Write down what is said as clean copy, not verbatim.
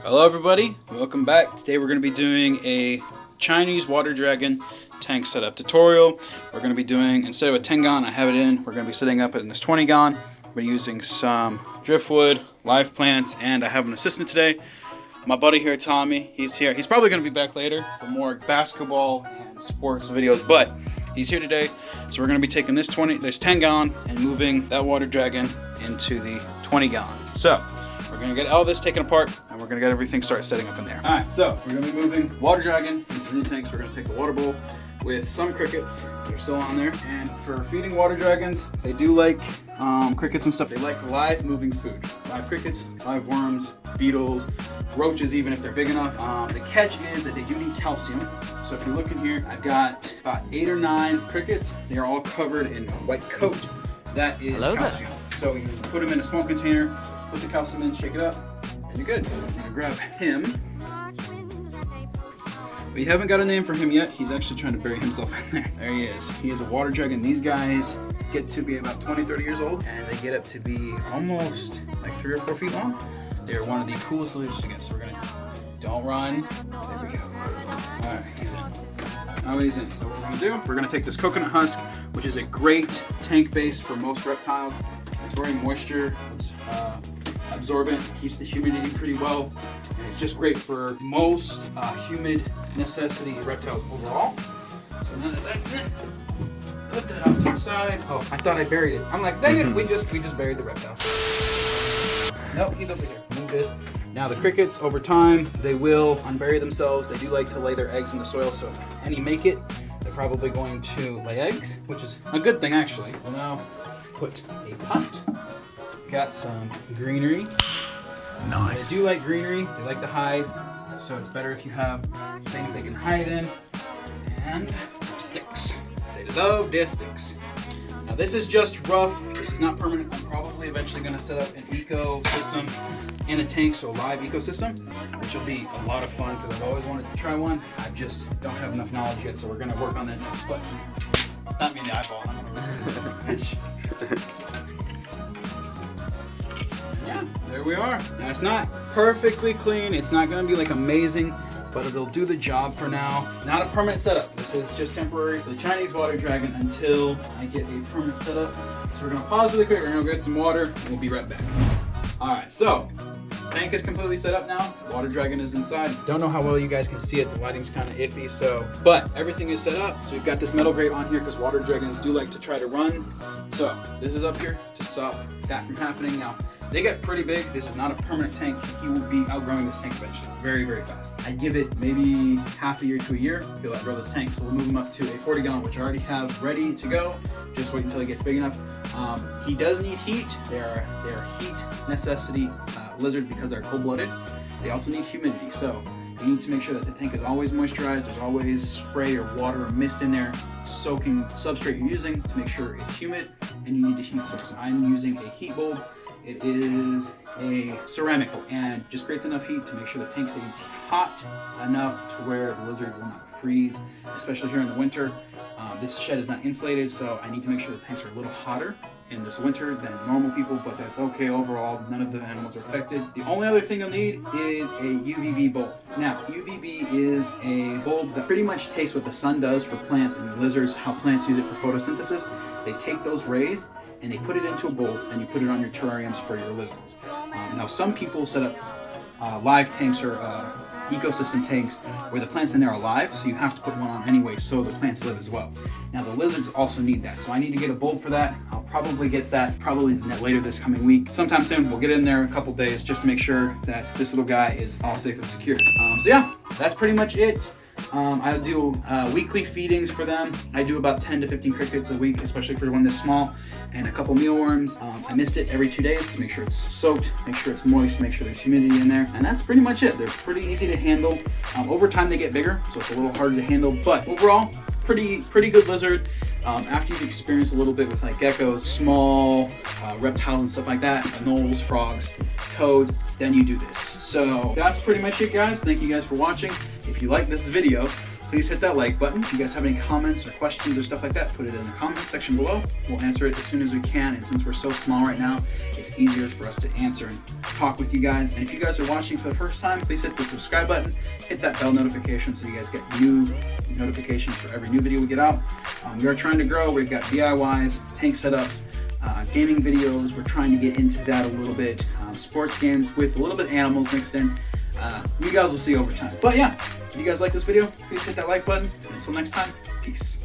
Hello everybody, welcome back. Today we're going to be doing a Chinese water dragon tank setup tutorial. We're going to be doing, instead of a 10 gallon, I have it in, we're going to be setting up in this 20 gallon. We're using some driftwood, live plants, and I have an assistant today. My buddy here, Tommy, he's here. He's probably going to be back later for more basketball and sports videos, but he's here today. So we're going to be taking this 10 gallon and moving that water dragon into the 20 gallon. So we're going to get all this taken apart and we're going to get everything started setting up in there. Alright, so we're going to be moving water dragon into the new tanks. We're going to take the water bowl with some crickets that are still on there. And for feeding water dragons, they do like crickets and stuff. They like live moving food. Live crickets, live worms, beetles, roaches even if they're big enough. The catch is that they do need calcium. So if you look in here, I've got about 8 or 9 crickets. They are all covered in a white coat. That is calcium. So you put them in a small container, put the calcium in, shake it up, and you're good. I'm gonna grab him. We haven't got a name for him yet. He's actually trying to bury himself in there. There he is. He is a water dragon. These guys get to be about 20, 30 years old, and they get up to be almost like 3 or 4 feet long. They're one of the coolest lizards to get. So we're gonna, don't run. There we go. All right, he's in. Now he's in. So what we're gonna do, we're gonna take this coconut husk, which is a great tank base for most reptiles. It's very moisture absorbent, keeps the humidity pretty well, and it's just great for most humid necessity reptiles overall. So now that that's it, put that off to the side. Oh, I thought I buried it. I'm like, dang it, we just buried the reptile. Nope, he's over here. Move this. Now the crickets, over time, they will unbury themselves. They do like to lay their eggs in the soil, so if any make it, they're probably going to lay eggs, which is a good thing actually. We'll now put a pot. Got some greenery. Nice. They do like greenery. They like to hide, so it's better if you have things they can hide in. And some sticks. They love their sticks. Now this is just rough. This is not permanent. I'm probably eventually going to set up an ecosystem in a tank, so a live ecosystem, which will be a lot of fun because I've always wanted to try one. I just don't have enough knowledge yet, so we're going to work on that next. But it's not me in the eyeball. I'm going to yeah, there we are. Now it's not perfectly clean. It's not going to be like amazing, but it'll do the job for now. It's not a permanent setup. This is just temporary for the Chinese water dragon until I get a permanent setup. So we're going to pause really quick. We're going to get some water and we'll be right back. All right, so tank is completely set up now. The water dragon is inside. Don't know how well you guys can see it. The lighting's kind of iffy, but everything is set up. So we've got this metal grate on here because water dragons do like to try to run. So this is up here to stop that from happening. Now, they get pretty big. This is not a permanent tank. He will be outgrowing this tank eventually, very, very fast. I give it maybe half a year to a year. He'll outgrow this tank. So we'll move him up to a 40 gallon, which I already have ready to go. Just wait until he gets big enough. He does need heat. They're heat necessity lizard because they're cold-blooded. They also need humidity. So you need to make sure that the tank is always moisturized. There's always spray or water or mist in there soaking substrate you're using to make sure it's humid, and you need a heat source. I'm using a heat bulb. It is a ceramic bulb and just creates enough heat to make sure the tank stays hot enough to where the lizard will not freeze, especially here in the winter. This shed is not insulated, so I need to make sure the tanks are a little hotter in this winter than normal people, but that's okay overall. None of the animals are affected. The only other thing you'll need is a UVB bulb. Now, UVB is a bulb that pretty much takes what the sun does for plants and lizards, how plants use it for photosynthesis. They take those rays and they put it into a bulb and you put it on your terrariums for your lizards. Now some people set up live tanks or ecosystem tanks where the plants in there are alive, so you have to put one on anyway so the plants live as well. Now the lizards also need that, so I need to get a bulb for that. I'll probably get that later this coming week. Sometime soon, we'll get in there in a couple days just to make sure that this little guy is all safe and secure. So yeah, that's pretty much it. I do weekly feedings for them. I do about 10 to 15 crickets a week, especially for one this small, and a couple mealworms. I mist it every 2 days to make sure it's soaked, make sure it's moist, make sure there's humidity in there, and that's pretty much it. They're pretty easy to handle. Over time they get bigger, so it's a little harder to handle, but overall, pretty good lizard. After you've experienced a little bit with like geckos, small reptiles and stuff like that, anoles, frogs, toads, then you do this. So that's pretty much it, guys. Thank you guys for watching. If you like this video, please hit that like button. If you guys have any comments or questions or stuff like that, put it in the comment section below. We'll answer it as soon as we can, and since we're so small right now, it's easier for us to answer and talk with you guys. And if you guys are watching for the first time, please hit the subscribe button, hit that bell notification so you guys get new notifications for every new video we get out. We are trying to grow. We've got DIYs, tank setups, gaming videos. We're trying to get into that a little bit. Sports games with a little bit of animals mixed in. You guys will see over time. But yeah, if you guys like this video, please hit that like button. And until next time, peace.